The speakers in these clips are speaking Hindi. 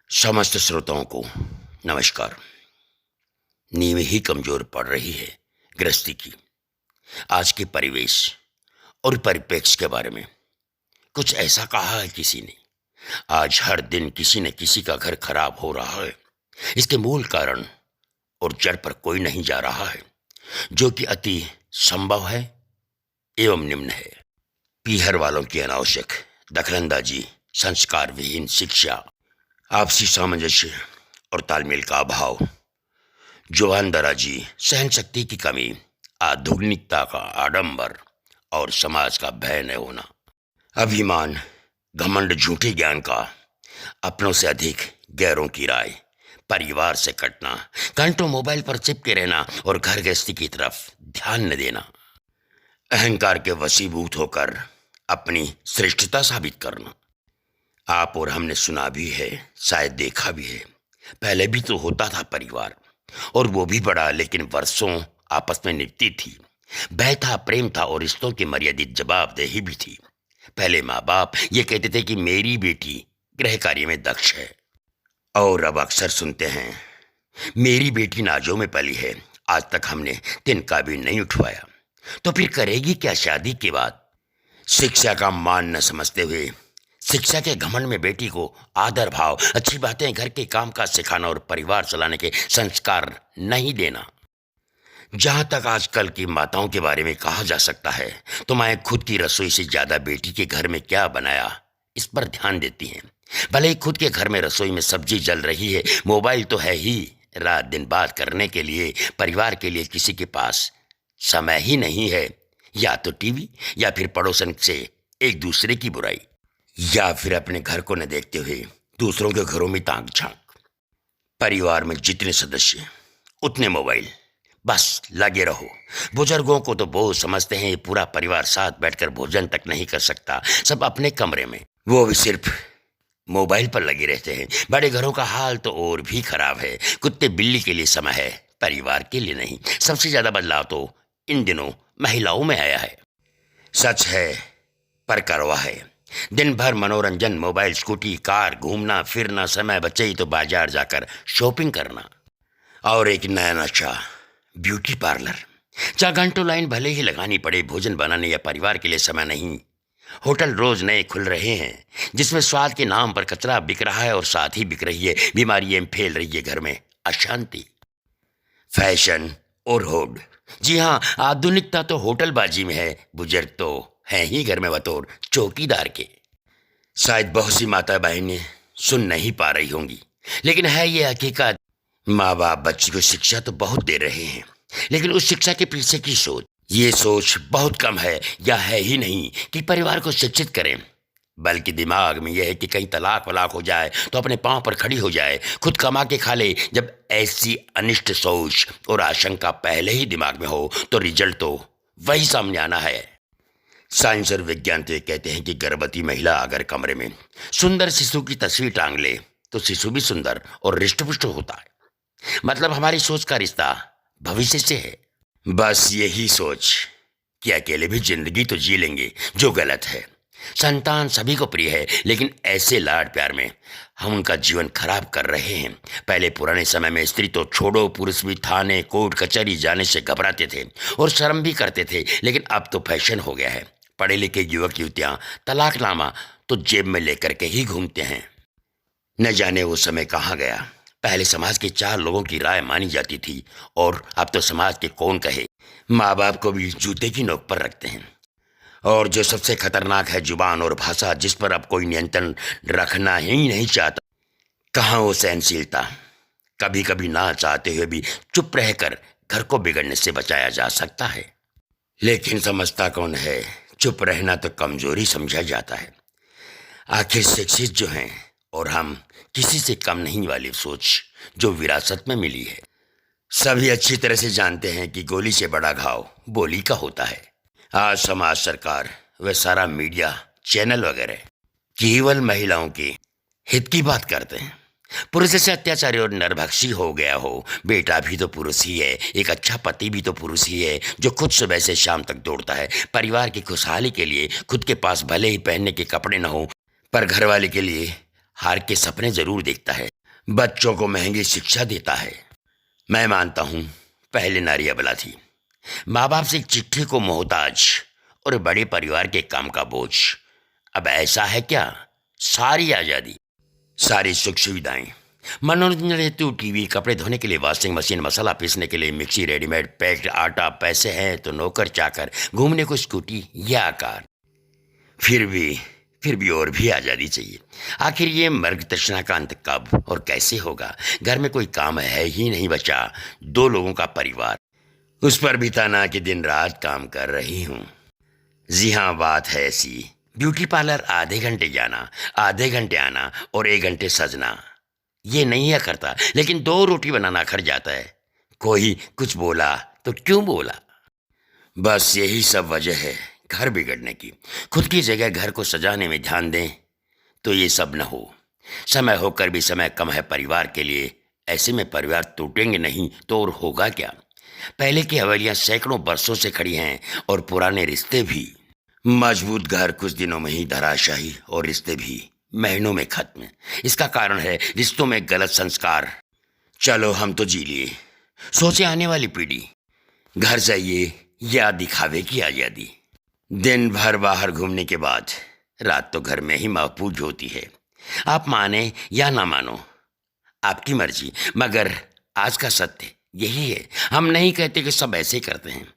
समस्त श्रोताओं को नमस्कार। नींव ही कमजोर पड़ रही है गृहस्थी की। आज के परिवेश और परिप्रेक्ष्य के बारे में कुछ ऐसा कहा है किसी ने। आज हर दिन किसी न किसी का घर खराब हो रहा है। इसके मूल कारण और जड़ पर कोई नहीं जा रहा है, जो कि अति संभव है एवं निम्न है। पीहर वालों की अनावश्यक दखलंदाजी, संस्कार विहीन शिक्षा, आपसी सामंजस्य और तालमेल का अभाव, जुबानदराजी, सहन शक्ति की कमी, आधुनिकता का आडंबर और समाज का भय न होना, अभिमान, घमंड, झूठे ज्ञान का, अपनों से अधिक गैरों की राय, परिवार से कटना, घंटों मोबाइल पर चिपके रहना और घर गृहस्थी की तरफ ध्यान न देना, अहंकार के वशीभूत होकर अपनी श्रेष्ठता साबित करना। आप और हमने सुना भी है, शायद देखा भी है। पहले भी तो होता था परिवार, और वो भी बड़ा, लेकिन वर्षों आपस में निपटी थी। भय था, प्रेम था और रिश्तों की मर्यादित जवाबदेही भी थी। पहले माँ बाप ये कहते थे कि मेरी बेटी गृह कार्य में दक्ष है, और अब अक्सर सुनते हैं मेरी बेटी नाजों में पली है, आज तक हमने तिनका भी नहीं उठवाया। तो फिर करेगी क्या शादी के बाद? शिक्षा का मान न समझते हुए शिक्षा के घमंड में बेटी को आदर भाव, अच्छी बातें, घर के काम काज सिखाना और परिवार चलाने के संस्कार नहीं देना। जहां तक आजकल की माताओं के बारे में कहा जा सकता है, तो माएं खुद की रसोई से ज्यादा बेटी के घर में क्या बनाया इस पर ध्यान देती हैं। भले ही खुद के घर में रसोई में सब्जी जल रही है, मोबाइल तो है ही, रात दिन बात करने के लिए, परिवार के लिए किसी के पास समय ही नहीं है। या तो टीवी, या फिर पड़ोसन से एक दूसरे की बुराई, या फिर अपने घर को न देखते हुए दूसरों के घरों में ताक झांक। परिवार में जितने सदस्य उतने मोबाइल, बस लगे रहो। बुजुर्गों को तो बोझ समझते हैं, ये पूरा परिवार साथ बैठकर भोजन तक नहीं कर सकता, सब अपने कमरे में, वो भी सिर्फ मोबाइल पर लगे रहते हैं। बड़े घरों का हाल तो और भी खराब है। कुत्ते बिल्ली के लिए समय है, परिवार के लिए नहीं। सबसे ज्यादा बदलाव तो इन दिनों महिलाओं में आया है। सच है पर कड़वा है। दिन भर मनोरंजन, मोबाइल, स्कूटी, कार, घूमना फिरना, समय बचे ही तो बाजार जाकर शॉपिंग करना। और एक नया नशा, ब्यूटी पार्लर, जहाँ घंटों लाइन भले ही लगानी पड़े, भोजन बनाने या परिवार के लिए समय नहीं। होटल रोज नए खुल रहे हैं, जिसमें स्वाद के नाम पर कचरा बिक रहा है और साथ ही बिक रही है बीमारियां, फैल रही है घर में अशांति। फैशन और होड़, जी हाँ, आधुनिकता तो होटलबाजी में है, बुजुर्ग तो हैं ही घर में बतौर चौकीदार के। शायद बहुत सी माता बहनें सुन नहीं पा रही होंगी, लेकिन है ये हकीकत। माँ बाप बच्ची को शिक्षा तो बहुत दे रहे हैं, लेकिन उस शिक्षा के पीछे की सोच, ये सोच बहुत कम है या है ही नहीं कि परिवार को शिक्षित करें। बल्कि दिमाग में यह है कि कहीं तलाक वलाक हो जाए तो अपने पांव पर खड़ी हो जाए, खुद कमा के खा ले। जब ऐसी अनिष्ट सोच और आशंका पहले ही दिमाग में हो तो रिजल्ट तो वही सामने आना है। साइंस और विज्ञान तो ये कहते हैं कि गर्भवती महिला अगर कमरे में सुंदर शिशु की तस्वीर टांग ले तो शिशु भी सुंदर और हृष्टपुष्ट होता है। मतलब हमारी सोच का रिश्ता भविष्य से है। बस यही सोच कि अकेले भी जिंदगी तो जी लेंगे, जो गलत है। संतान सभी को प्रिय है, लेकिन ऐसे लाड प्यार में हम उनका जीवन खराब कर रहे हैं। पहले पुराने समय में स्त्री तो छोड़ो, पुरुष भी थाने कोर्ट कचहरी जाने से घबराते थे और शर्म भी करते थे, लेकिन अब तो फैशन हो गया है। पढ़े लिखे युवक युवतियां तलाकनामा तो जेब में लेकर के ही घूमते हैं। न जाने वो समय कहाँ गया। पहले समाज के 4 लोगों की राय मानी जाती थी, और अब तो समाज के कौन कहे, माँ बाप को भी जूते की नोक पर रखते हैं। और जो सबसे खतरनाक है, जुबान और भाषा, जिस पर अब कोई नियंत्रण रखना ही नहीं चाहता। कहाँ वो सहनशीलता? कभी कभी ना चाहते हुए भी चुप रहकर घर को बिगड़ने से बचाया जा सकता है, लेकिन समझता कौन है? चुप रहना तो कमजोरी समझा जाता है। आखिर शिक्षित जो हैं और हम किसी से कम नहीं वाली सोच जो विरासत में मिली है, सभी अच्छी तरह से जानते हैं कि गोली से बड़ा घाव बोली का होता है। आज समाज, सरकार व सारा मीडिया चैनल वगैरह केवल महिलाओं के हित की बात करते हैं। पुरुष से अत्याचारी और नरभक्षी हो गया हो, बेटा भी तो पुरुष ही है, एक अच्छा पति भी तो पुरुष ही है, जो खुद सुबह से शाम तक दौड़ता है परिवार की खुशहाली के लिए। खुद के पास भले ही पहनने के कपड़े न हो, पर घर वाले के लिए हार के सपने जरूर देखता है। बच्चों को महंगी शिक्षा देता है। मैं मानता हूं पहले नारी अबला थी, माँ बाप से एक चिट्ठी को मोहताज और बड़े परिवार के काम का बोझ। अब ऐसा है क्या? सारी आजादी, सारी सुख सुविधाएं, मनोरंजन हेतु टीवी, कपड़े धोने के लिए वॉशिंग मशीन, मसाला पीसने के लिए मिक्सी, रेडीमेड पैक्ड आटा, पैसे हैं तो नौकर चाकर, घूमने को स्कूटी या कार। फिर भी फिर भी और भी आज़ादी चाहिए। आखिर ये मर्ग तृष्णा का अंत कब और कैसे होगा? घर में कोई काम है ही नहीं बचा, 2 लोगों का परिवार, उस पर भी ताना कि दिन रात काम कर रही हूँ। जी हाँ, बात है ऐसी। ब्यूटी पार्लर आधे घंटे जाना, आधे घंटे आना और 1 घंटे सजना, ये नहीं है करता, लेकिन 2 रोटी बनाना खर जाता है। कोई कुछ बोला तो क्यों बोला? बस यही सब वजह है घर बिगड़ने की। खुद की जगह घर को सजाने में ध्यान दें तो ये सब न हो। समय होकर भी समय कम है परिवार के लिए। ऐसे में परिवार टूटेंगे नहीं तो और होगा क्या? पहले की हवेलियां सैकड़ों बरसों से खड़ी हैं और पुराने रिश्ते भी। मजबूत घर कुछ दिनों में ही धराशायी और रिश्ते भी महीनों में खत्म। इसका कारण है रिश्तों में गलत संस्कार। चलो हम तो जी लिए, सोचे आने वाली पीढ़ी। घर चाहिए या दिखावे की आजादी। दिन भर बाहर घूमने के बाद रात तो घर में ही महफूज होती है। आप माने या ना मानो, आपकी मर्जी, मगर आज का सत्य यही है। हम नहीं कहते कि सब ऐसे करते हैं,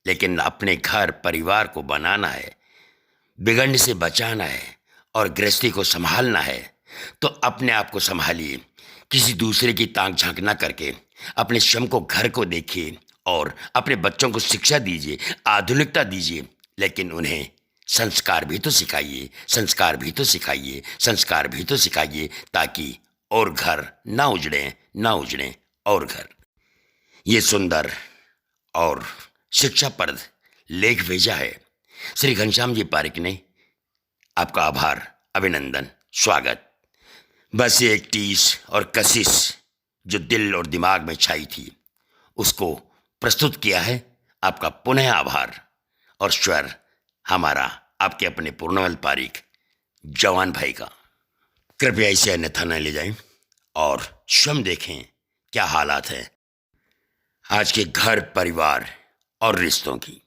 लेकिन अपने घर परिवार को बनाना है, बिगड़ने से बचाना है और गृहस्थी को संभालना है तो अपने आप को संभालिए। किसी दूसरे की ताक झांक ना करके अपने श्रम को, घर को देखिए और अपने बच्चों को शिक्षा दीजिए, आधुनिकता दीजिए, लेकिन उन्हें संस्कार भी तो सिखाइए, संस्कार भी तो सिखाइए, संस्कार भी तो सिखाइए, ताकि और घर ना उजड़े, ना उजड़े और घर। ये सुंदर और शिक्षाप्रद लेख भेजा है श्री घनश्याम जी पारिक ने। आपका आभार, अभिनंदन, स्वागत। बस ये एक टीस और कशिश जो दिल और दिमाग में छाई थी, उसको प्रस्तुत किया है। आपका पुनः आभार और स्वर हमारा आपके अपने पूर्णवल पारिक, जवान भाई का। कृपया इसे अन्यथा न ले जाएं और स्वयं देखें क्या हालात हैं आज के घर, परिवार और रिश्तों की।